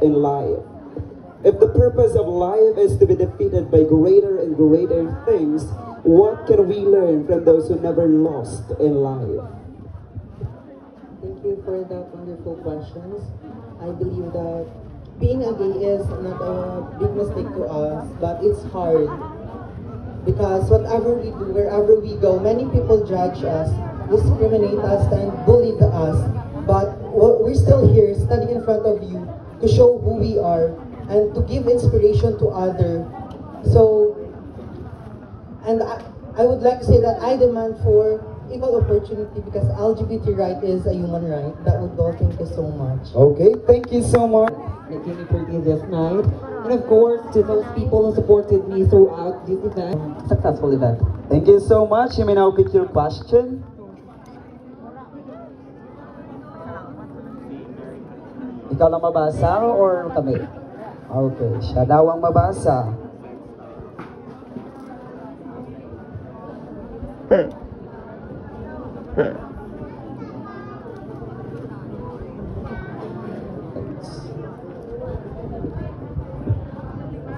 in life. If the purpose of life is to be defeated by greater and greater things, what can we learn from those who never lost in life? Thank you for that wonderful questions. I believe that being a gay is not a big mistake to us, but it's hard. Because whatever we do, wherever we go, many people judge us, discriminate us, and bully us. But we're still here, standing in front of you, to show who we are and to give inspiration to others. So, and I would like to say that I demand for equal opportunity because LGBT right is a human right. That would all. Thank you so much. Okay, thank you so much. Making me pretty this night. And of course, to those people who supported me throughout this event, successful event. Thank you so much. You may now pick your question. Ikaw lang mabasa or kami? Okay, siya daw ang mabasa.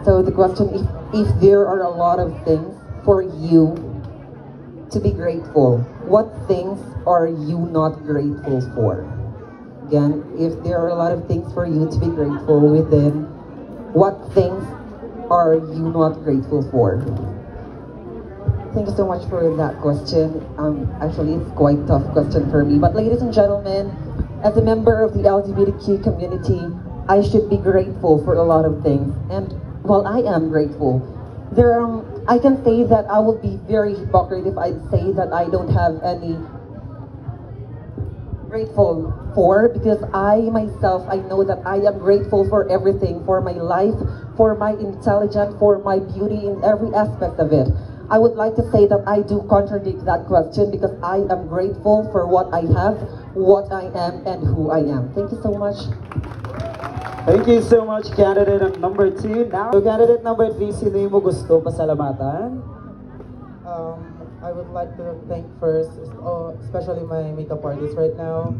So the question, if there are a lot of things for you to be grateful, what things are you not grateful for? Again, if there are a lot of things for you to be grateful within, what things are you not grateful for? Thank you so much for that question. Actually, it's quite a tough question for me. But ladies and gentlemen, as a member of the LGBTQ community, I should be grateful for a lot of things. And well, I am grateful. I can say that I would be very hypocrite if I'd say that I don't have any grateful for, because I myself, I know that I am grateful for everything, for my life, for my intelligence, for my beauty in every aspect of it. I would like to say that I do contradict that question because I am grateful for what I have, what I am, and who I am. Thank you so much. Thank you so much, candidate number 2. Now, candidate number 3, sino yung mo gusto pasalamatan? I would like to thank first, especially my makeup artist right now,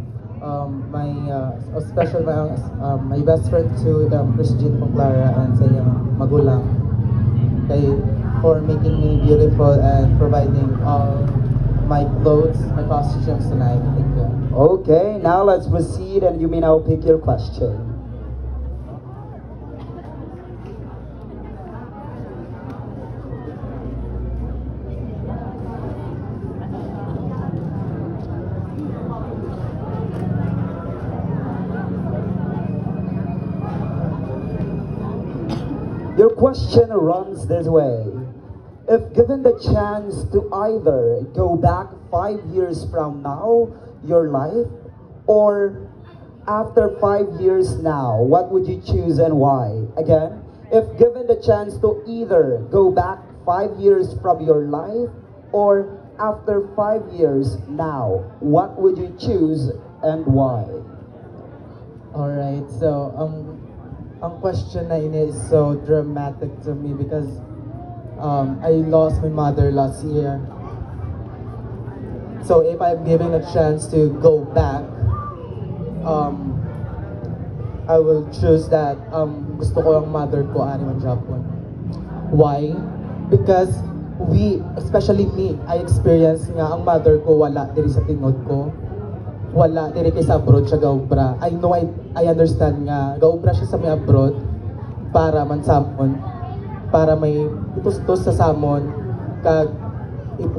especially my best friend to Christine Clara and sa magulang, for making me beautiful and providing all my clothes, my costumes tonight. Thank you. Okay, now let's proceed and you may now pick your question. Your question runs this way. If given the chance to either go back 5 years from now, your life, or after 5 years now, what would you choose and why? Again, if given the chance to either go back 5 years from your life, or after 5 years now, what would you choose and why? Alright, so ang question na ini is so dramatic to me because I lost my mother last year. So if I'm given a chance to go back, I will choose that gusto ko ang mother ko ani man Japon. Why? Because especially me, I experienced nga ang mother ko wala diri sa tinod ko. Wala diri kay sa abroad siya gaubra. I know, I understand nga gaubra siya sa may abroad para man samon, para may itustos sa samon kag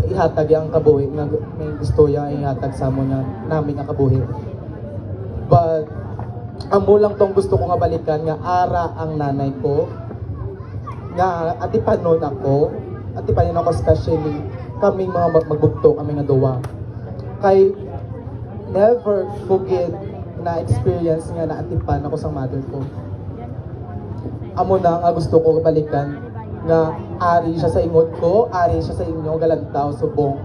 ihatag ang kabuhi nga may gusto ya ihatag samon na namin nga kabuhi. But amo lang tong gusto ko nga balikan nga ara ang nanay ko nga atipanon ako especially kaming mga magbugto kami nga duwa kay never forget na experience nga naatipan ako sa mother ko. Amo na nga gusto ko balikan nga ari siya sa ingot ko, ari siya sa inyo galantaw subong.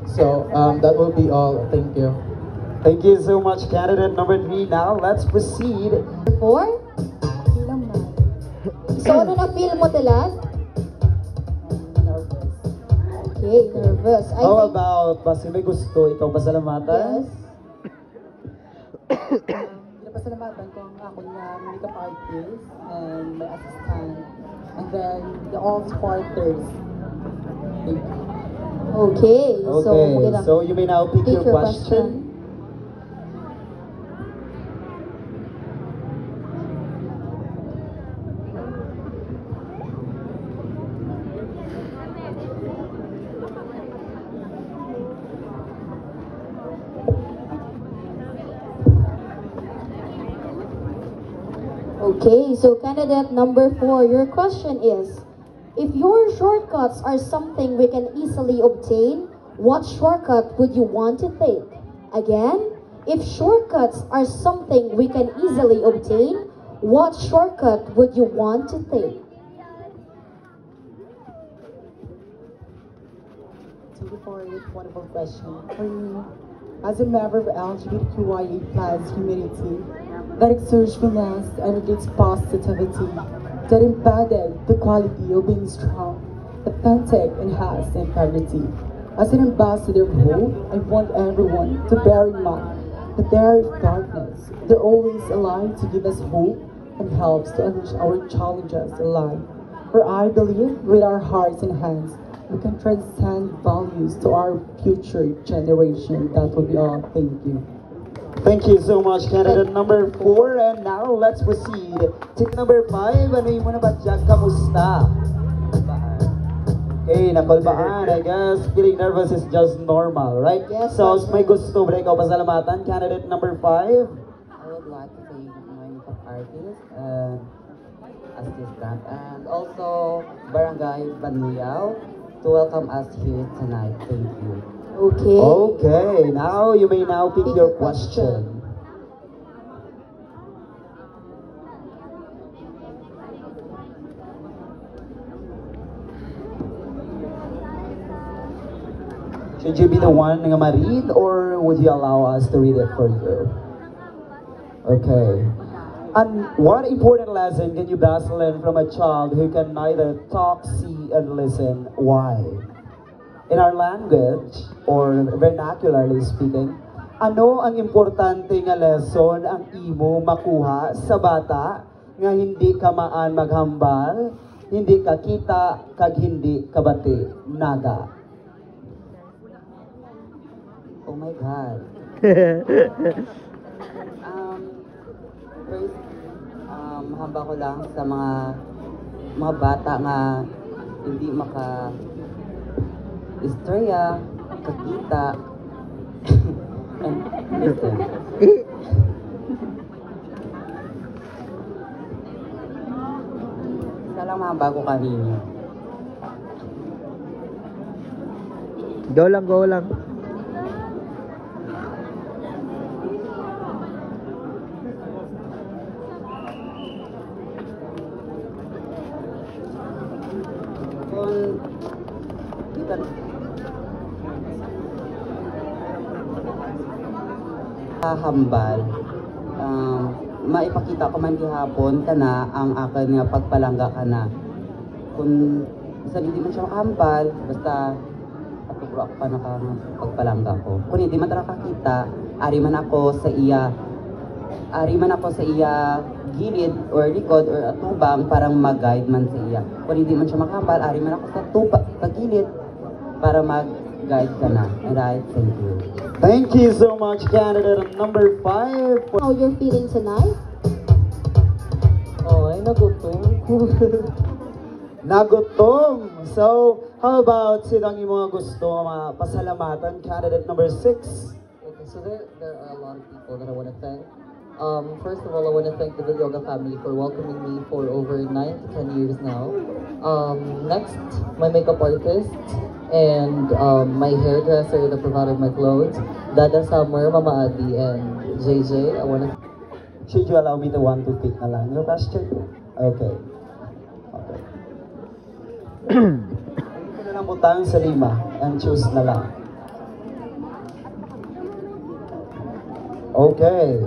So that will be all. Thank you. Thank you so much, candidate number 3. Now let's proceed. 4? So ano na feel mo Telan? Okay, nervous. How about, basi may gusto ikaw pasalamatan? Yes. pasalamatan ko ang ako na makeup artist and my assistant and then the all supporters. Thank you. Okay. So, Okay, maganda. so you may now pick your question. Okay, so candidate number 4, your question is, if your shortcuts are something we can easily obtain, what shortcut would you want to take? Again, if shortcuts are something we can easily obtain, what shortcut would you want to take? Thank you for this wonderful question. For me, as a member of LGBTQIA plus community, that exerts finance and its positivity, that embedded the quality of being strong, authentic, and has integrity. As an ambassador of hope, I want everyone to bear in mind that there is darkness. They're always alive to give us hope and helps to unleash our challenges in life. For I believe with our hearts and hands, we can transcend values to our future generation. That will be all. Thank you. Thank you so much, candidate number 4. And now, let's proceed to number 5. Ano yung muna ba dyan? Kamusta? Okay, nakalbaan. I guess feeling nervous is just normal, right? Yes, So, that's may right. gusto ba ikaw pasalamatan? Candidate number 5. I would like to thank my makeup artist and assistant and also Barangay Banuyao to welcome us here tonight. Thank you. Okay. Okay, now you may now pick your question. Should you be the one nga ma-read or would you allow us to read it for you? Okay. And what important lesson can you best learn from a child who can neither talk, see, and listen? Why? In our language, or vernacularly speaking, ano ang importante nga lesson ang imo makuha sa bata nga hindi ka maan maghambal, hindi ka kita, kag hindi kabati, naga? Oh my God. First, hamba ko lang sa mga bata nga hindi istorya, kakita, and listen. Isa lang mahamba ko kanino. Go lang, go lang. Kung kita hambal, maipakita ko man gihapon kana ang akin nga pagpalangga kana. Kung isa hindi man siya makahambal, basta patugro ako pa naka pagpalangga ko. Kung hindi man talaga kakita, ari man ako sa iya gilid or likod or atubang parang mag-guide man sa iya. Kung hindi man siya makahambal, ari man ako sa gilid para mag-guide ka na. Alright, thank you. Thank you so much, candidate number 5. How you're feeling tonight? Oh, ay nagutom. Nagutom! So, how about sinong yung mga gusto pasalamatan? Candidate number 6. Okay, so there are a lot of people that I want to thank. First of all, I want to thank the Villoga family for welcoming me for over 9 to 10 years now. Next, my makeup artist and my hairdresser that provided my clothes, Dada Summer, Mama Adi, and JJ. I want to Should you allow me to one to pick na lang your question? Okay. Okay. Hindi ko na lang butang sa 5 and choose na lang. Okay.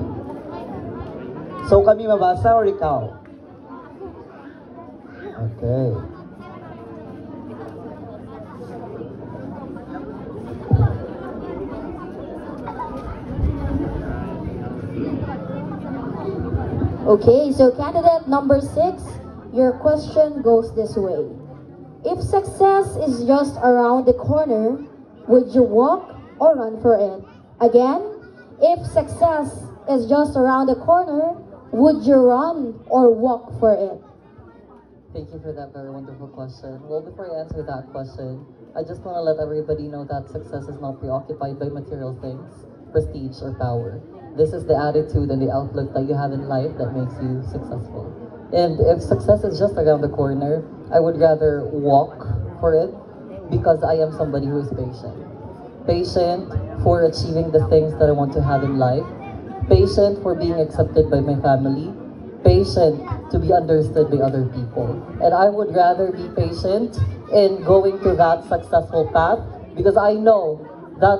So kami mabasa or ikaw? Okay. Okay, so candidate number 6, your question goes this way. If success is just around the corner, would you walk or run for it? Again, if success is just around the corner, would you run or walk for it? Thank you for that very wonderful question. Well, before I answer that question, I just want to let everybody know that success is not preoccupied by material things, prestige, or power. This is the attitude and the outlook that you have in life that makes you successful. And if success is just around the corner, I would rather walk for it because I am somebody who is patient. Patient for achieving the things that I want to have in life. Patient for being accepted by my family. Patient to be understood by other people. And I would rather be patient in going to that successful path because I know that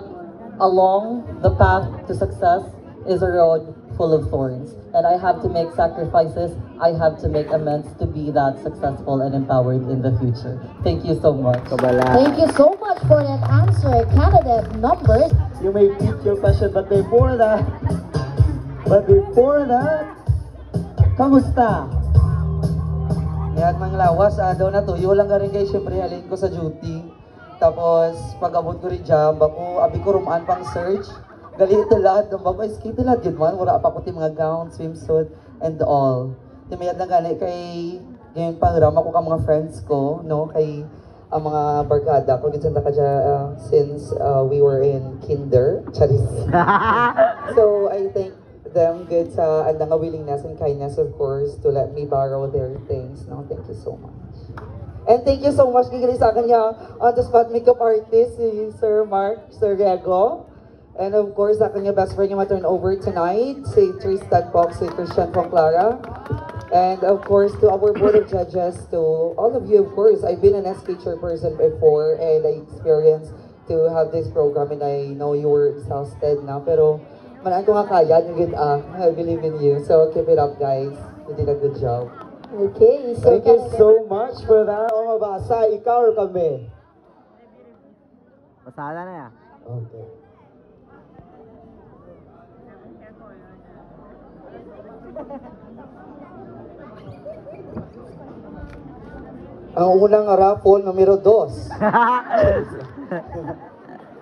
along the path to success is a road full of thorns. And I have to make sacrifices, I have to make amends to be that successful and empowered in the future. Thank you so much. Thank you so much for that answer, candidate number. You may pick your question, but before that, kamusta? Yan, mga lawas, daw na tuyo lang ka rin guys, syempre halin ko sa duty. Tapos, pag abot ko rin jam, ako, abi ko rumaan pang search. Galit ito lahat ng babae, skate lahat yun man. Wala pa ko mga gown, swimsuit, and all. Timayad na gani kay, ngayon pang rama ko ka mga friends ko, no, kay ang mga barkada ko, ginsanta ka dyan since we were in kinder, charis. So, I thank them good sa andang willingness and kindness, of course, to let me borrow their things. No, thank you so much. And thank you so much kay sa kanya on-the-spot makeup artist, si Sir Mark Sorrego. And of course, sa kanya best friend niya ma-turn over tonight, si Tristan Fox, si Christian Clara. And of course, to our board of judges, to all of you, of course, I've been an SK chairperson before and I experienced to have this program and I know you were exhausted na. Pero manaan ko nga kaya, I believe in you. So keep it up, guys. You did a good job. Okay, so Thank you so much for that. O mabasa, ikaw or kami? Pasada na yan. Okay. Ang unang raffle, numero 2.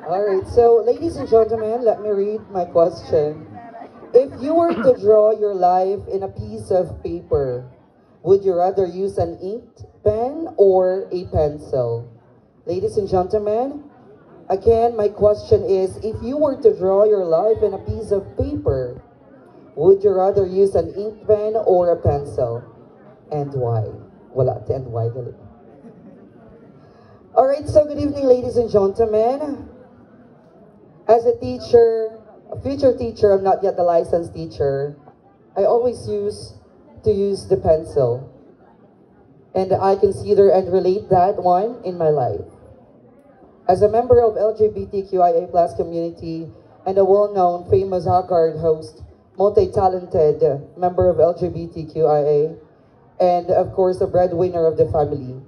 Alright, so ladies and gentlemen, let me read my question. If you were to draw your life in a piece of paper, would you rather use an ink pen or a pencil? Ladies and gentlemen, again, my question is, if you were to draw your life in a piece of paper, would you rather use an ink pen or a pencil? And why? Wala, and why? Alright, so good evening, ladies and gentlemen. As a teacher, a future teacher, I'm not yet a licensed teacher, I always use the pencil. And I consider and relate that one in my life. As a member of LGBTQIA+ community and a well-known famous Haggard host, multi-talented member of LGBTQIA, and of course a breadwinner of the family,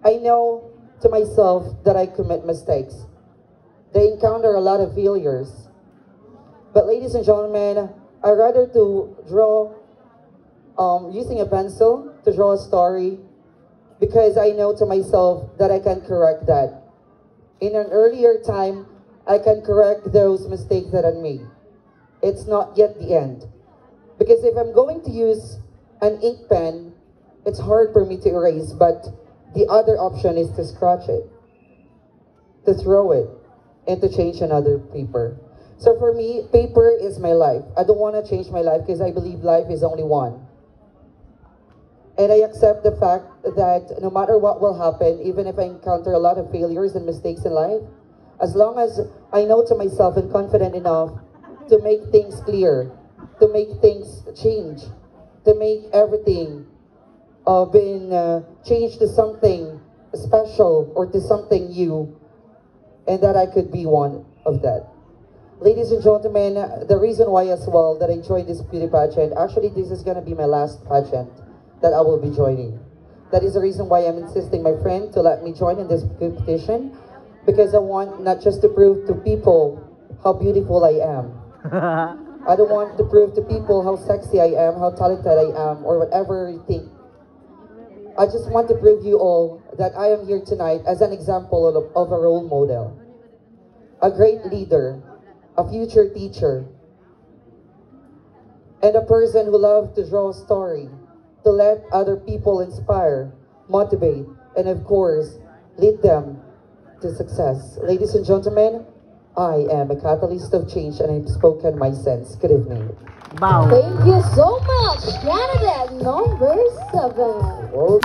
I know to myself that I commit mistakes. They encounter a lot of failures. But ladies and gentlemen, I rather to draw using a pencil to draw a story because I know to myself that I can correct that. In an earlier time, I can correct those mistakes that I made. It's not yet the end. Because if I'm going to use an ink pen, it's hard for me to erase, but the other option is to scratch it, to throw it, and to change another paper. So for me, paper is my life. I don't want to change my life because I believe life is only one. And I accept the fact that no matter what will happen, even if I encounter a lot of failures and mistakes in life, as long as I know to myself and confident enough to make things clear, to make things change, to make everything changed to something special or to something new, and that I could be one of that. Ladies and gentlemen, the reason why as well that I joined this beauty pageant, actually this is going to be my last pageant that I will be joining. That is the reason why I'm insisting my friend to let me join in this competition, because I want not just to prove to people how beautiful I am, I don't want to prove to people how sexy I am, how talented I am, or whatever you think. I just want to prove you all that I am here tonight as an example of a role model, a great leader, a future teacher, and a person who loves to draw a story, to let other people inspire, motivate, and of course, lead them to success. Ladies and gentlemen, I am a catalyst of change and I've spoken my sense. Good evening. Thank you so much, candidate number 7. Well,